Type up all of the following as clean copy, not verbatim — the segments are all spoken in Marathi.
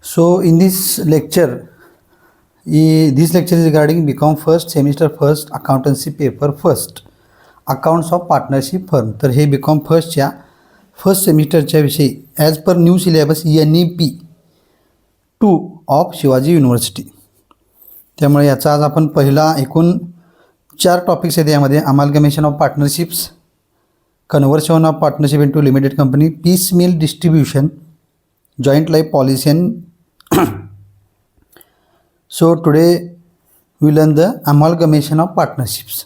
So in this lecture, this lecture is regarding BCom first semester first accountancy paper first accounts of partnership firm. तर हे BCom फर्स्टच्या फर्स्ट सेमिस्टरच्या विषयी as per new syllabus NEP 2 of Shivaji university. त्यामुळे याचा आज आपण पहिला एकूण 4 टॉपिक्स आहेत यामध्ये. Amalgamation of partnerships, conversion of partnership into limited company, piecemeal distribution, joint life policy and so today we learn the amalgamation of partnerships.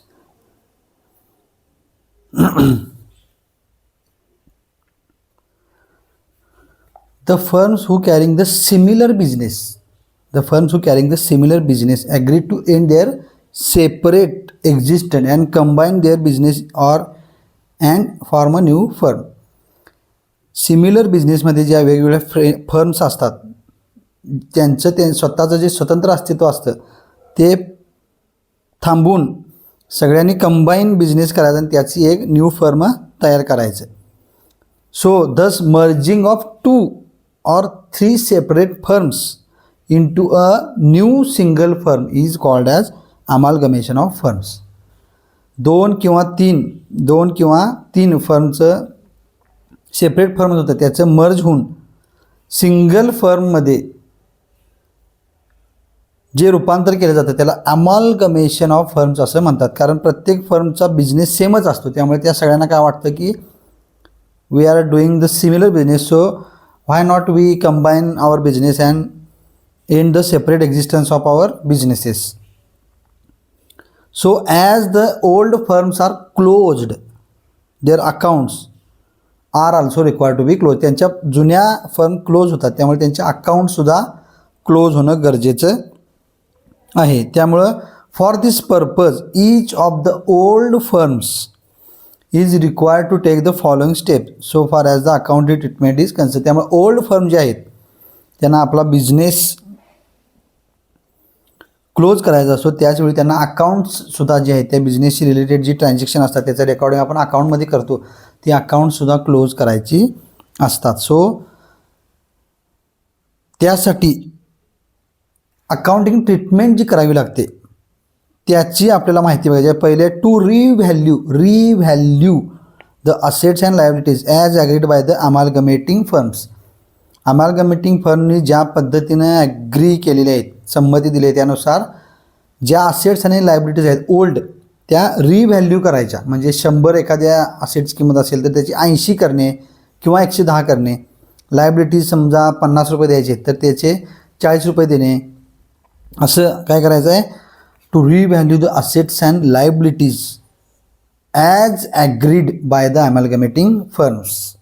The firms who carrying the similar business agreed to end their separate existence and combine their business and form a new firm. Similar बिझनेसमध्ये ज्या वेगवेगळ्या फर्म्स असतात त्यांचं ते स्वतःचं जे स्वतंत्र अस्तित्व असतं ते थांबवून सगळ्यांनी कंबाईन बिझनेस करायचा आणि त्याची एक न्यू फर्म तयार करायचं. सो दस merging of 2 or 3 separate firms into a new single firm is called as amalgamation of firms. दोन किंवा तीन फर्मचं सेपरेट फर्म होतं त्याचं मर्ज होऊन सिंगल फर्ममध्ये जे रूपांतर केलं जातं त्याला अमालगमेशन ऑफ फर्म्स असं म्हणतात. कारण प्रत्येक फर्मचा बिझनेस सेमच असतो त्यामुळे त्या सगळ्यांना काय वाटतं की we are doing the similar business, so why not we combine our business and end the separate existence of our businesses. So as the old firms are closed their accounts are also required to be close. त्यांच्या जुन्या फर्म क्लोज होतात त्यामुळे त्यांचे अकाउंटसुद्धा क्लोज होणं गरजेचं आहे. त्यामुळं for this purpose each of the old firms is required to take the following step so far as the accounting treatment is concern. त्यामुळे ओल्ड फर्म जे आहेत त्यांना आपला बिझनेस क्लोज करायचा असतो त्याचवेळी त्यांना अकाउंट्ससुद्धा जे आहेत त्या बिझनेसशी रिलेटेड जी ट्रान्झॅक्शन असतात त्याचं रेकॉर्डिंग आपण अकाउंटमध्ये करतो ती अकाउंटसुद्धा क्लोज करायची असतात. सो त्यासाठी अकाउंटिंग ट्रीटमेंट जी करावी लागते त्याची आपल्याला माहिती पाहिजे. पहिले to revalue the assets and liabilities as agreed by the amalgamating firms. Amalgamating फर्मनी ज्या पद्धतीनं ॲग्री केलेले आहेत, संमती दिली आहे त्यानुसार ज्या असेट्स आणि लायबिलिटीज आहेत ओल्ड त्या रिव्हॅल्यू करायच्या. म्हणजे 100 एखाद्या असेट्स किंमत असेल तर त्याची 80 करणे किंवा 110 करणे. लायबिलिटीज समजा 50 रुपये द्यायचे तर त्याचे 40 रुपये देणे. असं काय करायचं आहे, to revalue the assets and liabilities as agreed by the amalgamating firms.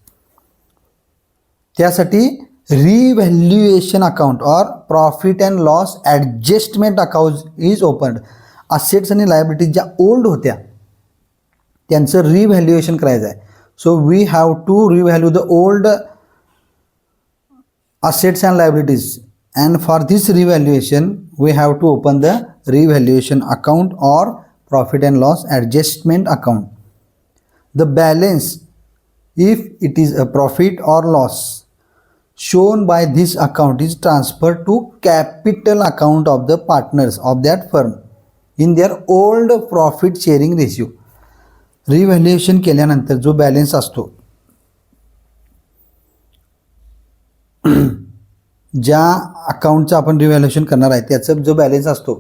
त्यासाठी revaluation account or profit and loss adjustment account is opened. Assets आणि लायबिलिटीज ज्या ओल्ड होत्या त्यांचं रिव्हॅल्युएशन करायचं आहे. So we have to revalue the old assets and liabilities, and for this revaluation we have to open the revaluation account or profit and loss adjustment account. The balance, if it is a profit or loss shown by this account, is transferred to capital account of the partners of that firm in their old profit sharing ratio. Revaluation केल्यानंतर जो बॅलेन्स असतो ज्या अकाउंटचं आपण रिव्हॅल्युएशन करणार आहे त्याचा जो बॅलेन्स असतो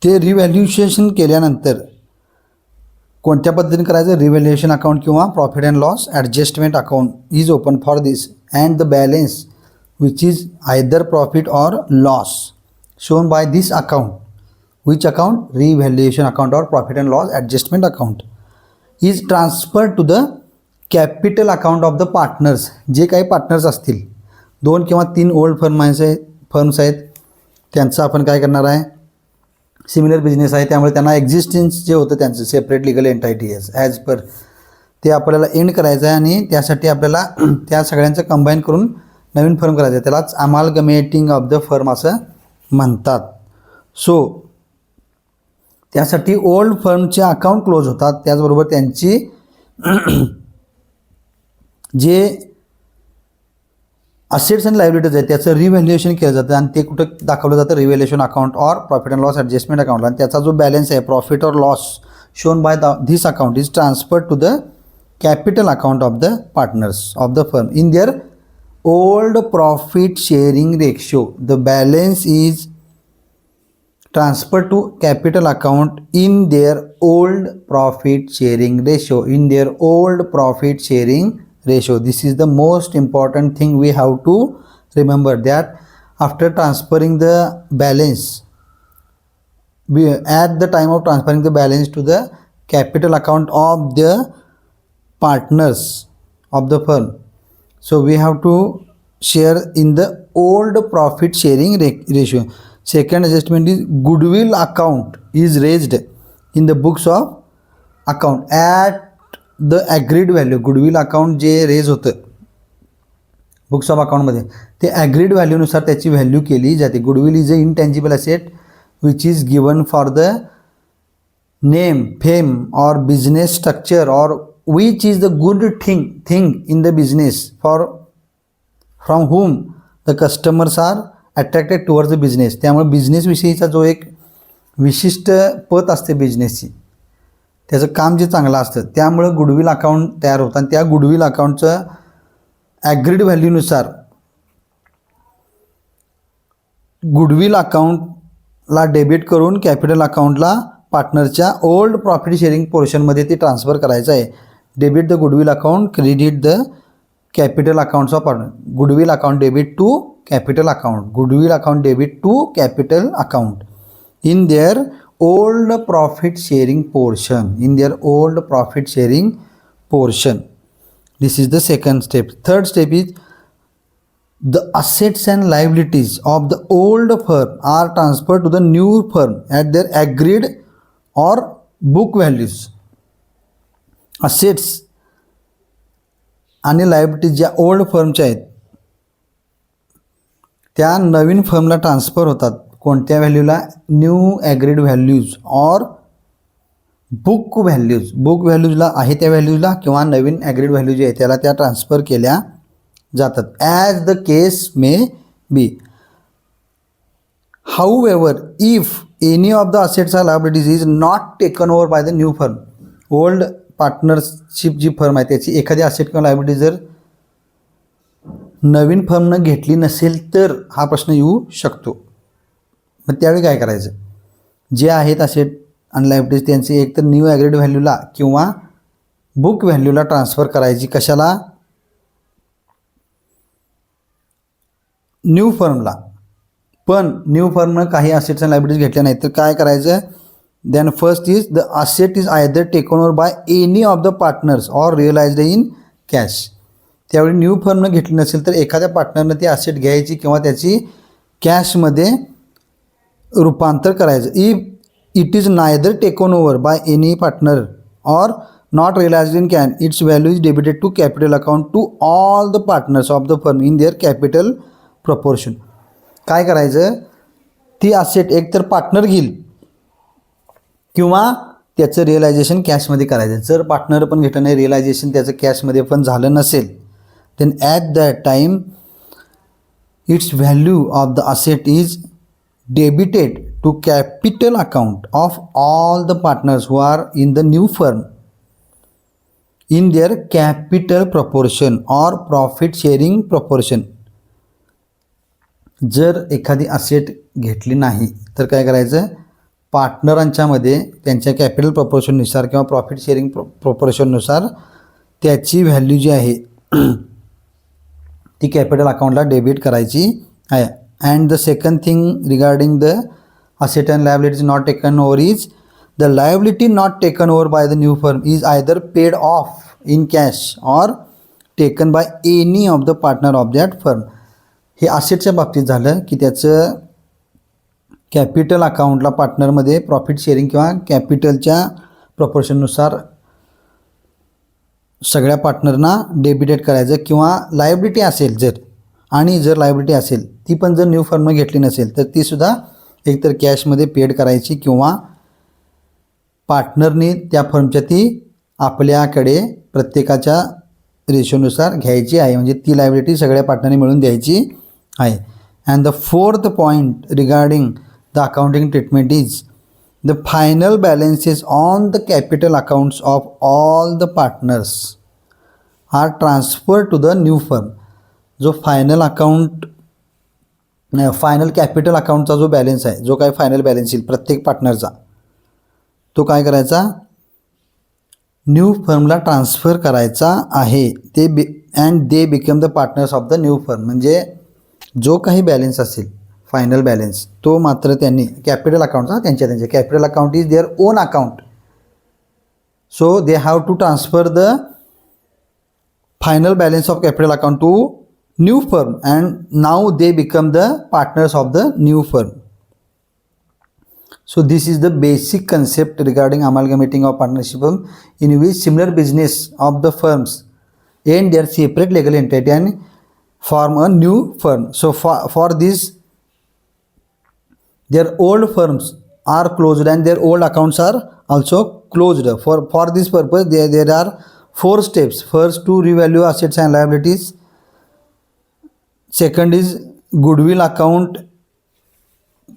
ते रिव्हॅल्युएशन केल्यानंतर कोणत्या पद्धतीने करायचं, रिव्हॅल्युएशन अकाउंट किंवा profit and loss adjustment account is open for this and the balance which is either profit or loss shown by this account. Which account, revaluation account or profit and loss adjustment account is transfer to the capital account of the partners. जे काही पार्टनर्स असतील 2 किंवा 3 ओल्ड फर्म्स आहेत त्यांचं आपण काय करणार आहे, सिमिलर बिझनेस आहे त्यामुळे त्यांना एक्झिस्टन्स जे होतं त्यांचं सेपरेट लिगल एंटायटी ॲज पर ते आपल्याला एंड करायचं आहे आणि त्यासाठी आपल्याला त्या सगळ्यांचं कंबाईन करून नवीन फर्म करायचं आहे. त्यालाच अमालगमेटिंग ऑफ द फर्म असं म्हणतात. सो त्यासाठी ओल्ड फर्मचे अकाउंट क्लोज होतात त्याचबरोबर त्यांची जे असेट्स अँड लायबिलिटीज आहे त्याचं रिव्हॅल्युएशन केलं जातं आणि ते कुठं दाखवलं जातं revaluation account or profit and loss adjustment अकाउंटला आणि त्याचा जो बॅलन्स आहे profit or loss shown by this account is transferred to the capital account of the partners of the firm in their old profit sharing ratio. The balance is transferred to capital account in their old profit sharing ratio, in their old profit sharing ratio. This is the most important thing we have to remember, that after transferring the balance, at the time of transferring the balance to the capital account of the partners of the firm, so we have to share in the old profit sharing ratio. Second adjustment is goodwill account is raised in the books of account at the agreed value. goodwill account जे रेज होतं बुक्स ऑफ अकाउंटमध्ये ते ॲग्रीड व्हॅल्यूनुसार त्याची व्हॅल्यू केली जाते. Goodwill is a intangible asset which is given for the name, fame और बिझनेस स्ट्रक्चर और which is the good thing in the business for from whom the customers are attracted towards the business. त्यामुळे बिझनेसविषयीचा जो एक विशिष्ट पत असते बिझनेसची, त्याचं काम जे चांगलं असतं त्यामुळं गुडविल अकाउंट तयार होतं आणि त्या गुडविल अकाउंटचं ॲग्रीड व्हॅल्यूनुसार गुडविल अकाउंटला डेबिट करून कॅपिटल अकाउंटला पार्टनरच्या ओल्ड प्रॉफिट शेअरिंग पोर्शनमध्ये ते ट्रान्सफर करायचं आहे. Debit the goodwill account, credit the capital accounts of partner. Goodwill account debit to capital account, goodwill account debit to capital account in their old profit sharing portion, in their old profit sharing portion. This is the second step. Third step is the assets and liabilities of the old firm are transferred to the new firm at their agreed or book values. Assets आणि लायबिलिटीज ज्या ओल्ड फर्मच्या आहेत त्या नवीन फर्मला ट्रान्सफर होतात. कोणत्या व्हॅल्यूला? New agreed values or book values. बुक व्हॅल्यूजला आहे त्या व्हॅल्यूजला किंवा नवीन ॲग्रीड व्हॅल्यू जे आहे त्याला त्या ट्रान्सफर केल्या जातात. As the case may be. However if any of the assets or liabilities is not taken over by the new firm. Old partnership जी फर्म आहे त्याची एखादी असेट किंवा लायबिलिटी जर नवीन फर्मनं घेतली नसेल तर हा प्रश्न येऊ शकतो. मग त्यावेळी काय करायचं? जे आहेत असेट आणि लायबिलिटीज त्यांचे एक तर न्यू ॲग्रीड व्हॅल्यूला किंवा बुक व्हॅल्यूला ट्रान्सफर करायची. कशाला? न्यू फर्मला. पण न्यू फर्मनं काही असेट्स आणि लायबिलिटीज घेतल्या नाहीत तर काय करायचं? Then first is the asset is either taken over by any of the partners or realised in cash. त्यावेळी न्यू फर्मनं घेतली नसेल तर एखाद्या पार्टनरनं ती असेट घ्यायची किंवा त्याची कॅशमध्ये रूपांतर करायचं. If it is neither taken over by any partner or not realised in can, its value is debited to capital account to all the partners of the firm in their capital proportion. काय करायचं? ती असेट एकतर पार्टनर घेईल किंवा त्याचं रिअलायझेशन कॅशमध्ये करायचं. जर पार्टनर पण घेतलं नाही, रिअलायझेशन त्याचं कॅशमध्ये पण झालं नसेल, then at that time its value of the asset is debited to capital account of all the partners who are in the new firm in their capital proportion or profit sharing proportion. जर एखादी असेट घेतली नाही तर काय करायचं? पार्टनरांच्यामध्ये त्यांच्या कॅपिटल प्रपोर्शननुसार किंवा प्रॉफिट शेअरिंग प्रपोर्शननुसार त्याची व्हॅल्यू जी आहे ती कॅपिटल अकाउंटला डेबिट करायची आहे. And the second thing regarding the asset and liabilities not taken over is the liability not taken over by the new firm is either paid of in cash or taken by any of the partner of that firm. हे असेटच्या बाबतीत झालं की त्याचं कॅपिटल अकाउंटला पार्टनरमध्ये प्रॉफिट शेअरिंग किंवा कॅपिटलच्या प्रपोर्शननुसार सगळ्या पार्टनरना डेबिटेड करायचं. किंवा लायबिलिटी असेल जर, आणि जर लायबिलिटी असेल ती पण जर न्यू फर्मनं घेतली नसेल तर तीसुद्धा एकतर कॅशमध्ये पेड करायची किंवा पार्टनरनी त्या फर्मच्या ती आपल्याकडे प्रत्येकाच्या रेशोनुसार घ्यायची आहे, म्हणजे ती लायबिलिटी सगळ्या पार्टनरने मिळून द्यायची आहे. And the fourth point regarding the accounting treatment is the final balances on the capital accounts of all the partners are transfer to the new firm. जो फायनल कॅपिटल अकाउंटचा जो बॅलन्स आहे, जो काय फायनल बॅलन्स येईल प्रत्येक पार्टनरचा, तो काय करायचा, न्यू फर्मला ट्रान्सफर करायचा आहे. And they become the partners of the new firm. म्हणजे जो काही बॅलन्स असेल फायनल बॅलन्स, तो मात्र त्यांनी कॅपिटल अकाउंटचा त्यांच्या capital account is their own account. So they have to transfer the final balance of capital account to new firm and now they become the partners of the new firm. So this is the basic concept regarding amalgamating of partnership firm, in which similar business of the firms and their separate legal entity and form a new firm. So for this, their old firms are closed and their old accounts are also closed. For this purpose, there are 4 steps. First, to revalue assets and liabilities. Second is goodwill account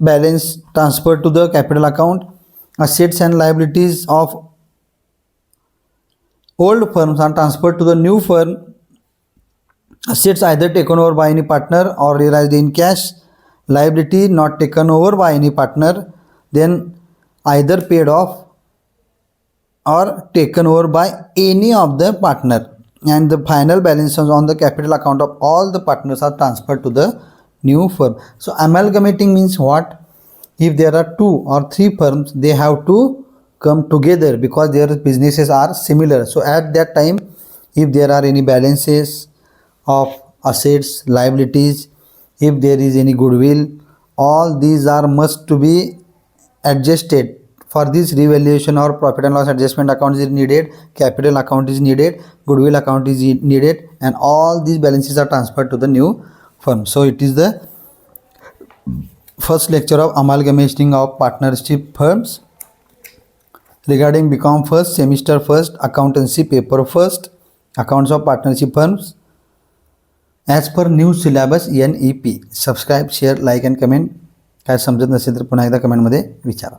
balance transferred to the capital account. Assets and liabilities of old firms are transferred to the new firm. Assets either taken over by any partner or realized in cash. Liability not taken over by any partner, then either paid off or taken over by any of the partner. And the final balances on the capital account of all the partners are transferred to the new firm. So amalgamating means what? If there are 2 or 3 firms, they have to come together because their businesses are similar. So at that time, if there are any balances of assets, liabilities, if there is any goodwill, all these are must to be adjusted. For this, revaluation or profit and loss adjustment account is needed, capital account is needed, goodwill account is needed, and all these balances are transferred to the new firm. So it is the first lecture of amalgamating of partnership firms. Regarding BCom first, semester first, accountancy paper first, accounts of partnership firms, as per new syllabus NEP. Subscribe, share, like and comment. काय समजत नसेल तर पुन्हा एकदा कमेंटमध्ये विचारा.